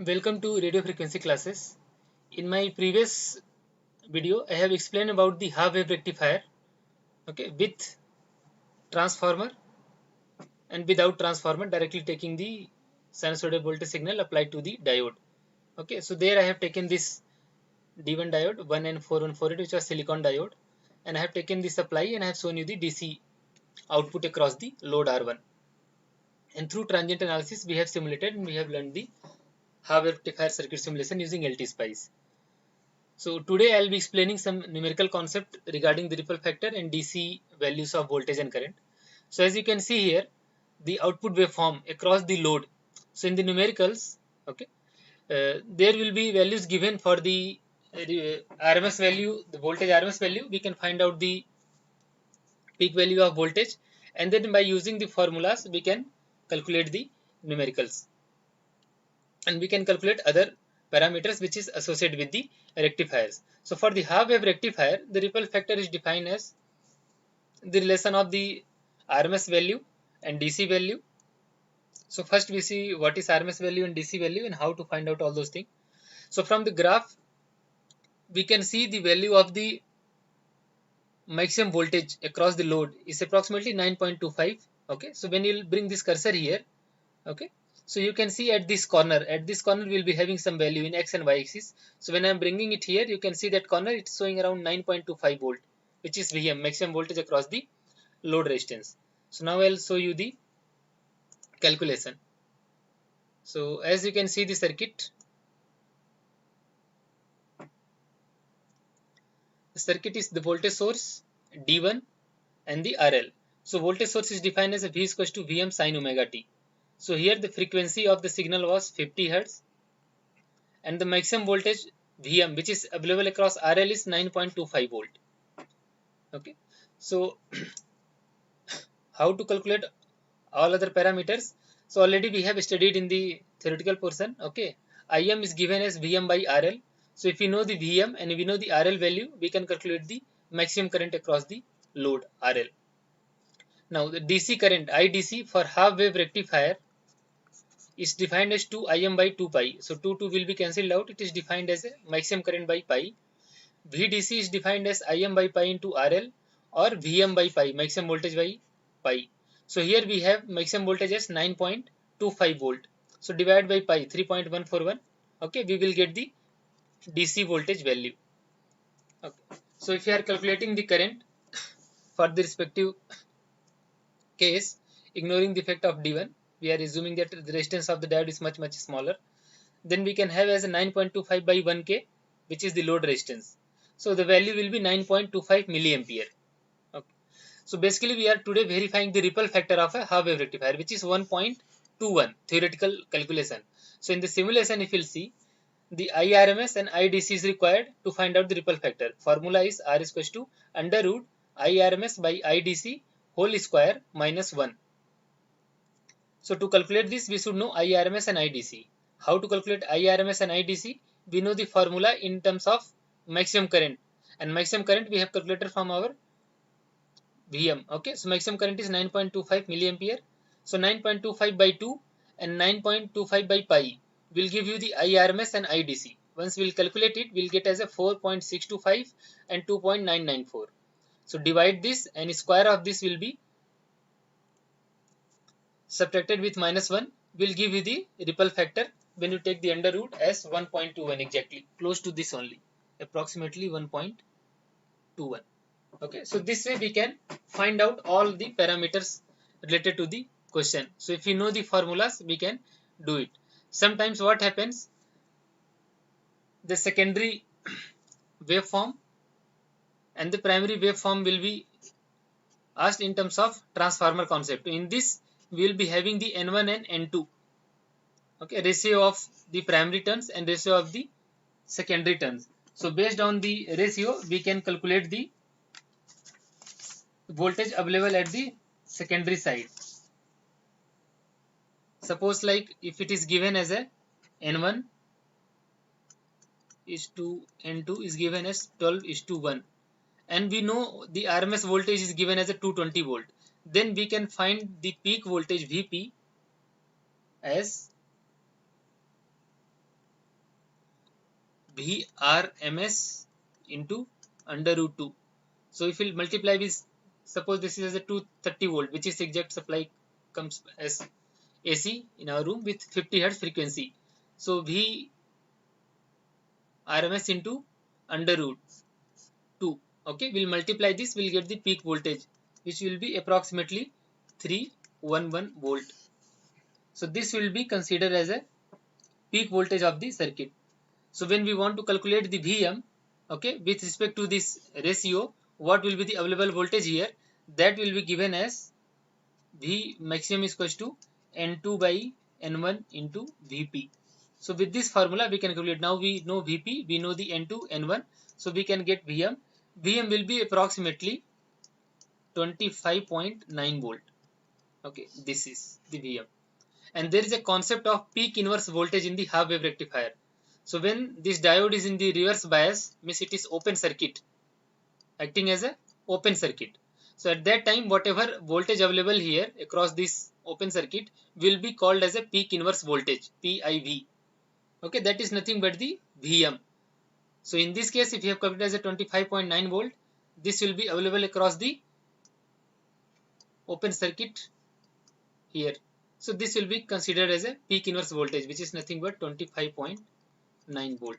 Welcome to radio frequency classes. In my previous video, I have explained about the half wave rectifier, okay, with transformer and without transformer, directly taking the sinusoidal voltage signal applied to the diode. Okay, so there I have taken this D1 diode 1N4148, which was silicon diode, and I have taken the supply and I have shown you the DC output across the load R1. And through transient analysis, we have simulated and we have learned the half wave rectifier circuit simulation using LT-SPICE. So today I'll be explaining some numerical concept regarding the ripple factor and DC values of voltage and current. So as you can see here, the output waveform across the load. So in the numericals, okay, there will be values given for the RMS value, the voltage RMS value. We can find out the peak value of voltage, and then by using the formulas, we can calculate the numericals, and we can calculate other parameters which is associated with the rectifiers. So for the half wave rectifier, the ripple factor is defined as the relation of the RMS value and DC value. So first we see what is RMS value and DC value and how to find out all those things. So from the graph, we can see the value of the maximum voltage across the load is approximately 9.25. Okay, so when you bring this cursor here, okay, so you can see at this corner we'll be having some value in x and y axis. So when I'm bringing it here, you can see that corner it's showing around 9.25 volt, which is VM, maximum voltage across the load resistance. So now I'll show you the calculation. So as you can see the circuit, is the voltage source D1 and the RL. So voltage source is defined as a V is equals to Vm sin omega t. So here the frequency of the signal was 50 Hz and the maximum voltage Vm which is available across RL is 9.25 volt. Okay, so how to calculate all other parameters? So already we have studied in the theoretical portion. Okay, Im is given as Vm by RL. So if we know the Vm and we know the RL value, we can calculate the maximum current across the load RL. Now the DC current IDC for half wave rectifier is defined as 2 Im by 2 pi. So 2 will be cancelled out. It is defined as a maximum current by pi. VDC is defined as Im by pi into RL or Vm by pi, maximum voltage by pi. So here we have maximum voltage as 9.25 volt. So divide by pi 3.141. Okay, we will get the DC voltage value. Okay. So if you are calculating the current for the respective case, ignoring the effect of D1, we are assuming that the resistance of the diode is much smaller. Then we can have as a 9.25 by 1K, which is the load resistance. So the value will be 9.25 milliampere. Okay. So basically we are today verifying the ripple factor of a half wave rectifier, which is 1.21 theoretical calculation. So in the simulation, if you'll see, the IRMS and IDC is required to find out the ripple factor. Formula is R is equals to under root IRMS by IDC whole square minus 1. So to calculate this, we should know IRMS and IDC. How to calculate IRMS and IDC? We know the formula in terms of maximum current, and maximum current we have calculated from our Vm. Okay, so maximum current is 9.25 milliampere. So 9.25 by 2 and 9.25 by pi will give you the IRMS and IDC. Once we'll calculate it, we'll get as a 4.625 and 2.994. So divide this and square of this will be subtracted with minus 1 will give you the ripple factor when you take the under root as 1.21, exactly close to this only, approximately 1.21. Okay, so this way we can find out all the parameters related to the question. So if we know the formulas, we can do it. Sometimes what happens, the secondary waveform and the primary waveform will be asked in terms of transformer concept. In this we will be having the N1 and N2, okay, ratio of the primary turns and ratio of the secondary turns. So based on the ratio, we can calculate the voltage available at the secondary side. Suppose like if it is given as a N1 is to N2 is given as 12 is to 1, and we know the RMS voltage is given as a 220 volt, then we can find the peak voltage Vp as Vrms into under root 2. So if we multiply this, suppose this is as a 230 volt, which is exact supply comes as AC in our room with 50 hertz frequency. So V RMS into under root 2. Okay, we'll multiply this, we'll get the peak voltage, which will be approximately 311 volt. So this will be considered as a peak voltage of the circuit. So when we want to calculate the Vm, okay, with respect to this ratio, what will be the available voltage here? That will be given as V maximum is equals to N2 by N1 into Vp. So with this formula we can calculate. Now we know Vp, we know the N2, N1, so we can get Vm. Vm will be approximately 25.9 volt. Okay, this is the Vm. And there is a concept of peak inverse voltage in the half wave rectifier. So when this diode is in the reverse bias, means it is open circuit, acting as a open circuit. So at that time, whatever voltage available here across this open circuit will be called as a peak inverse voltage, PIV. Okay, that is nothing but the Vm. So in this case, if you have calculated as a 25.9 volt, this will be available across the open circuit here. So this will be considered as a peak inverse voltage, which is nothing but 25.9 volt.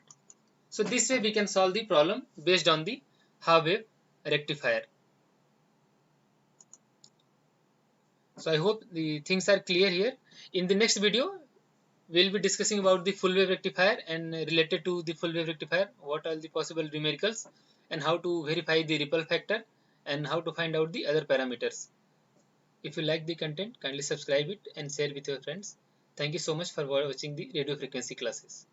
So this way we can solve the problem based on the half wave rectifier. So I hope the things are clear here. In the next video, we'll be discussing about the full wave rectifier, and related to the full wave rectifier, what are the possible numericals and how to verify the ripple factor and how to find out the other parameters. If you like the content, kindly subscribe it and share with your friends. Thank you so much for watching the radio frequency classes.